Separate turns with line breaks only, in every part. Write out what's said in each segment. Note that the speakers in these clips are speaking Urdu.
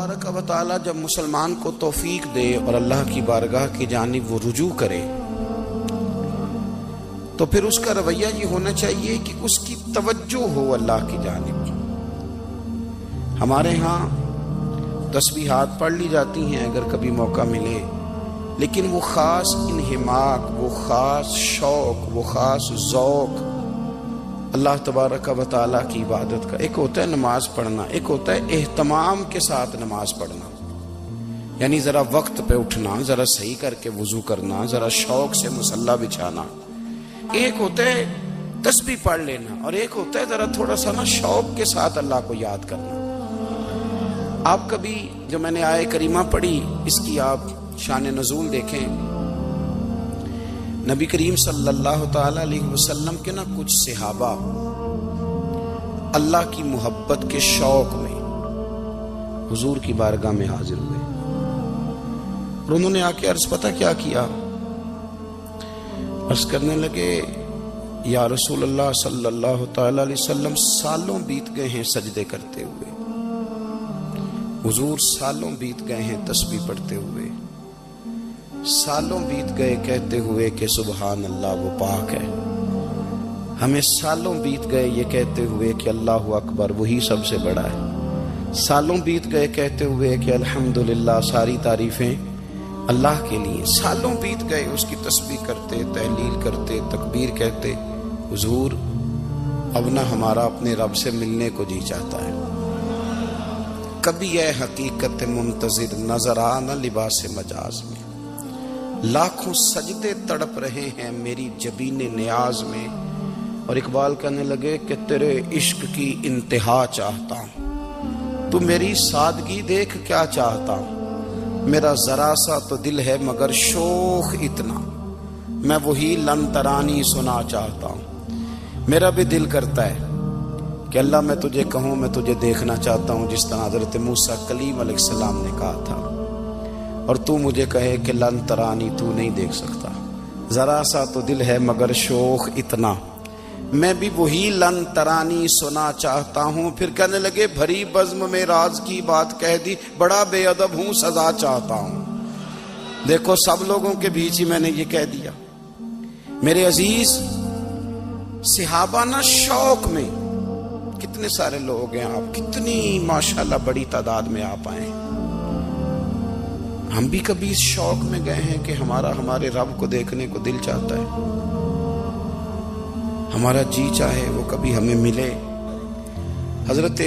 تبارک و تعالی جب مسلمان کو توفیق دے اور اللہ کی بارگاہ کی جانب وہ رجوع کرے تو پھر اس کا رویہ یہ ہونا چاہیے کہ اس کی توجہ ہو اللہ کی جانب۔ ہمارے ہاں تسبیحات پڑھ لی جاتی ہیں اگر کبھی موقع ملے، لیکن وہ خاص انہماک، وہ خاص شوق، وہ خاص ذوق اللہ تبارک و تعالیٰ کی عبادت کا، ایک ہوتا ہے نماز پڑھنا، ایک ہوتا ہے اہتمام کے ساتھ نماز پڑھنا، یعنی ذرا وقت پہ اٹھنا، ذرا صحیح کر کے وضو کرنا، ذرا شوق سے مصلی بچھانا۔ ایک ہوتا ہے تسبیح پڑھ لینا اور ایک ہوتا ہے ذرا تھوڑا سا شوق کے ساتھ اللہ کو یاد کرنا۔ آپ کبھی جو میں نے آیے کریمہ پڑھی اس کی آپ شان نزول دیکھیں، نبی کریم صلی اللہ تعالی علیہ وسلم کے کچھ صحابہ اللہ کی محبت کے شوق میں حضور کی بارگاہ میں حاضر ہوئے اور انہوں نے آ کے عرض پتہ کیا کیا، عرض کرنے لگے یا رسول اللہ صلی اللہ تعالی علیہ وسلم سالوں بیت گئے ہیں سجدے کرتے ہوئے، حضور سالوں بیت گئے ہیں تسبیح پڑھتے ہوئے، سالوں بیت گئے کہتے ہوئے کہ سبحان اللہ وہ پاک ہے، ہمیں سالوں بیت گئے یہ کہتے ہوئے کہ اللہ اکبر وہی سب سے بڑا ہے، سالوں بیت گئے کہتے ہوئے کہ الحمدللہ ساری تعریفیں اللہ کے لیے، سالوں بیت گئے اس کی تسبیح کرتے، تحلیل کرتے، تکبیر کہتے۔ حضور اب نہ ہمارا اپنے رب سے ملنے کو جی چاہتا ہے، کبھی اے حقیقت منتظر نظر آ نہ لباس مجاز میں، لاکھوں سجدے تڑپ رہے ہیں میری جبین نیاز میں۔ اور اقبال کہنے لگے کہ تیرے عشق کی انتہا چاہتا ہوں، تو میری سادگی دیکھ کیا چاہتا ہوں، میرا ذرا سا تو دل ہے مگر شوق اتنا، میں وہی لن ترانی سنا چاہتا ہوں۔ میرا بھی دل کرتا ہے کہ اللہ میں تجھے کہوں میں تجھے دیکھنا چاہتا ہوں، جس طرح حضرت موسیٰ کلیم علیہ السلام نے کہا تھا، اور تو مجھے کہے کہ لن ترانی تو نہیں دیکھ سکتا، ذرا سا تو دل ہے مگر شوق اتنا، میں بھی وہی لن ترانی سنا چاہتا ہوں۔ پھر کہنے لگے بھری بزم میں راز کی بات کہہ دی، بڑا بے ادب ہوں سزا چاہتا ہوں۔ دیکھو سب لوگوں کے بیچ ہی میں نے یہ کہہ دیا۔ میرے عزیز صحابہ شوق میں کتنے سارے لوگ ہیں، آپ کتنی ماشاءاللہ بڑی تعداد میں آپ آئے، ہم بھی کبھی اس شوق میں گئے ہیں کہ ہمارے رب کو دیکھنے کو دل چاہتا ہے، ہمارا جی چاہے وہ کبھی ہمیں ملے۔ حضرت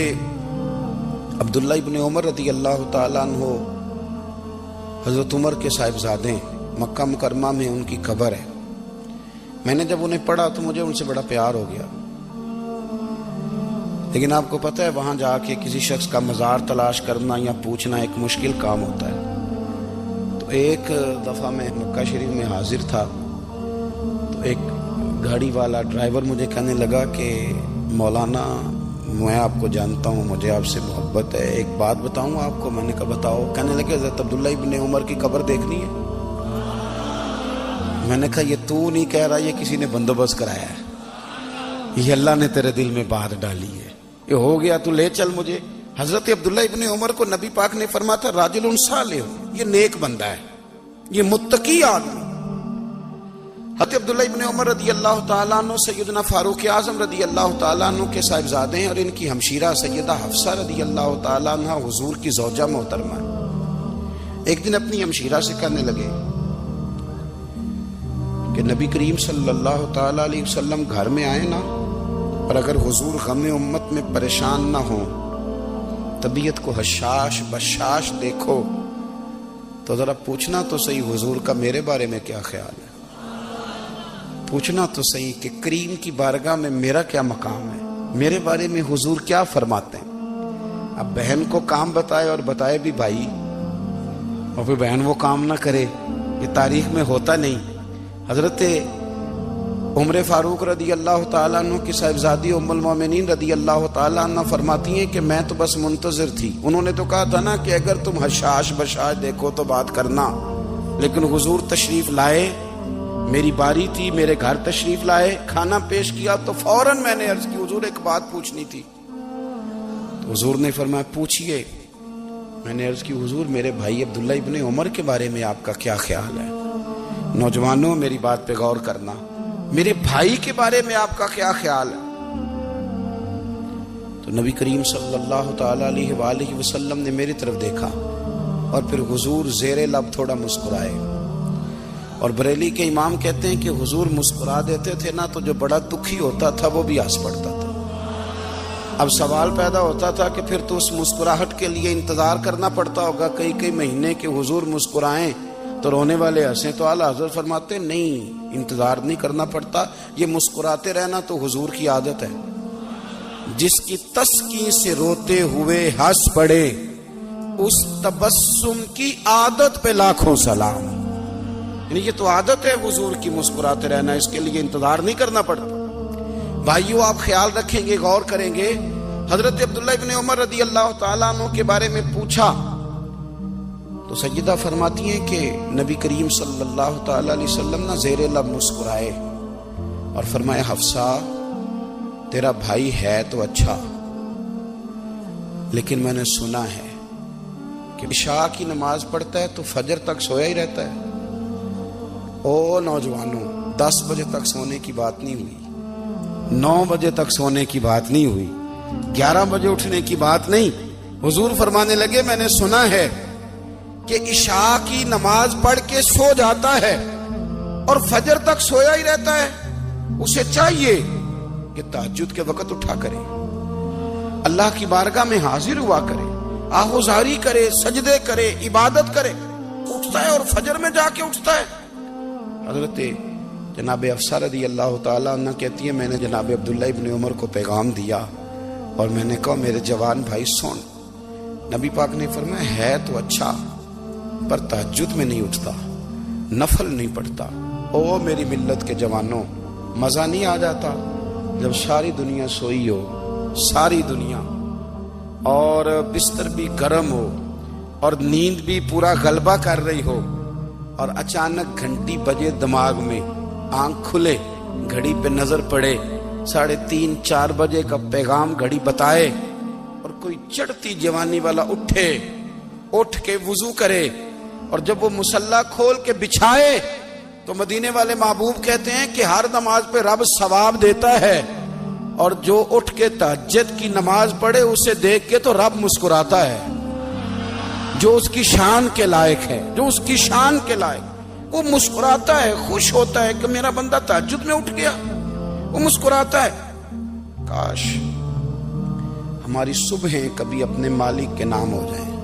عبداللہ ابن عمر رضی اللہ تعالیٰ عنہ حضرت عمر کے صاحبزادے، مکہ مکرمہ میں ان کی قبر ہے۔ میں نے جب انہیں پڑھا تو مجھے ان سے بڑا پیار ہو گیا، لیکن آپ کو پتہ ہے وہاں جا کے کسی شخص کا مزار تلاش کرنا یا پوچھنا ایک مشکل کام ہوتا ہے۔ تو ایک دفعہ میں مکہ شریف میں حاضر تھا تو ایک گاڑی والا ڈرائیور مجھے کہنے لگا کہ مولانا میں آپ کو جانتا ہوں، مجھے آپ سے محبت ہے، ایک بات بتاؤں آپ کو؟ میں نے کہا بتاؤ۔ کہنے لگے حضرت عبداللہ ابن عمر کی قبر دیکھنی ہے۔ میں نے کہا یہ تو نہیں کہہ رہا، یہ کسی نے بندوبست کرایا ہے، یہ اللہ نے تیرے دل میں بات ڈالی ہے، یہ ہو گیا تو لے چل مجھے۔ حضرت عبداللہ ابن عمر کو نبی پاک نے فرمایا تھا راجل صالح، یہ نیک بندہ ہے، یہ متقی آدمی۔ حضرت عبداللہ ابن عمر رضی اللہ تعالیٰ عنہ سیدنا فاروق اعظم رضی اللہ تعالیٰ عنہ کے صاحبزادے ہیں، اور ان کی ہمشیرہ سیدہ حفصہ رضی اللہ تعالیٰ عنہ حضور کی زوجہ محترمہ ہے۔ ایک دن اپنی ہمشیرہ سے کہنے لگے کہ نبی کریم صلی اللہ تعالیٰ علیہ وسلم گھر میں آئے نا، اور اگر حضور غم امت میں پریشان نہ ہوں، طبیعت کو حشاش بشاش دیکھو تو ذرا پوچھنا تو صحیح حضور کا میرے بارے میں کیا خیال ہے، پوچھنا تو صحیح کہ کریم کی بارگاہ میں میرا کیا مقام ہے، میرے بارے میں حضور کیا فرماتے ہیں۔ اب بہن کو کام بتائے اور بتائے بھی بھائی، اور پھر بہن وہ کام نہ کرے، یہ تاریخ میں ہوتا نہیں۔ حضرت عمر فاروق رضی اللہ تعالیٰ عنہ کی صاحبزادی ام المومنین رضی اللہ تعالیٰ عنہ فرماتی ہیں کہ میں تو بس منتظر تھی، انہوں نے تو کہا تھا نا کہ اگر تم حشاش بشاش دیکھو تو بات کرنا، لیکن حضور تشریف لائے، میری باری تھی، میرے گھر تشریف لائے، کھانا پیش کیا تو فوراً میں نے عرض کی حضور ایک بات پوچھنی تھی۔ تو حضور نے فرمایا پوچھئے۔ میں نے عرض کی حضور میرے بھائی عبداللہ ابن عمر کے بارے میں آپ کا کیا خیال ہے؟ نوجوانوں میری بات پہ غور کرنا، میرے بھائی کے بارے میں آپ کا کیا خیال ہے؟ تو نبی کریم صلی اللہ تعالی علیہ وآلہ وسلم نے میری طرف دیکھا اور پھر حضور زیر لب تھوڑا مسکرائے، اور بریلی کے امام کہتے ہیں کہ حضور مسکرا دیتے تھے نا تو جو بڑا دکھی ہوتا تھا وہ بھی ہنس پڑتا تھا۔ اب سوال پیدا ہوتا تھا کہ پھر تو اس مسکراہٹ کے لیے انتظار کرنا پڑتا ہوگا کئی مہینے کہ حضور مسکرائیں تو رونے والے ہنسیں، تو اعلیٰ حضرت فرماتے نہیں، انتظار نہیں کرنا پڑتا، یہ مسکراتے رہنا تو حضور کی عادت ہے۔ جس کی تسکین سے روتے ہوئے ہنس پڑے اس تبسم کی عادت پہ لاکھوں سلام، یعنی یہ تو عادت ہے حضور کی مسکراتے رہنا، اس کے لیے انتظار نہیں کرنا پڑتا۔ بھائیو آپ خیال رکھیں گے، غور کریں گے، حضرت عبداللہ ابن عمر رضی اللہ تعالیٰ عنہ کے بارے میں پوچھا تو سیدہ فرماتی ہیں کہ نبی کریم صلی اللہ تعالیٰ علیہ وسلم نہ زیر لب مسکرائے اور فرمایا حفصہ تیرا بھائی ہے تو اچھا، لیکن میں نے سنا ہے کہ عشاء کی نماز پڑھتا ہے تو فجر تک سویا ہی رہتا ہے۔ او نوجوانوں، 10 بجے تک سونے کی بات نہیں ہوئی، 9 بجے تک سونے کی بات نہیں ہوئی، 11 بجے اٹھنے کی بات نہیں۔ حضور فرمانے لگے میں نے سنا ہے کہ عشاء کی نماز پڑھ کے سو جاتا ہے اور فجر تک سویا ہی رہتا ہے، اسے چاہیے کہ تہجد کے وقت اٹھا کرے، اللہ کی بارگاہ میں حاضر ہوا کرے، آہوزاری کرے، سجدے کرے، عبادت کرے، اٹھتا ہے اور فجر میں جا کے اٹھتا ہے۔ حضرت جناب حفصہ رضی اللہ تعالیٰ عنہ کہتی ہے میں نے جناب عبداللہ ابن عمر کو پیغام دیا اور میں نے کہا میرے جوان بھائی سن، نبی پاک نے فرمایا ہے تو اچھا پر تہجد میں نہیں اٹھتا، نفل نہیں پڑھتا۔ او میری ملت کے جوانوں، مزہ نہیں آ جاتا جب ساری دنیا سوئی ہو، ساری دنیا، اور بستر بھی گرم ہو اور نیند بھی پورا غلبہ کر رہی ہو، اور اچانک گھنٹی بجے دماغ میں، آنکھ کھلے، گھڑی پہ نظر پڑے، 3:30 4 بجے کا پیغام گھڑی بتائے، اور کوئی چڑھتی جوانی والا اٹھ کے وضو کرے، اور جب وہ مصلی کھول کے بچھائے تو مدینے والے محبوب کہتے ہیں کہ ہر نماز پہ رب ثواب دیتا ہے، اور جو اٹھ کے تہجد کی نماز پڑھے اسے دیکھ کے تو رب مسکراتا ہے، جو اس کی شان کے لائق ہے، جو اس کی شان کے لائق، وہ مسکراتا ہے، خوش ہوتا ہے کہ میرا بندہ تہجد میں اٹھ گیا، وہ مسکراتا ہے۔ کاش ہماری صبحیں کبھی اپنے مالک کے نام ہو جائیں۔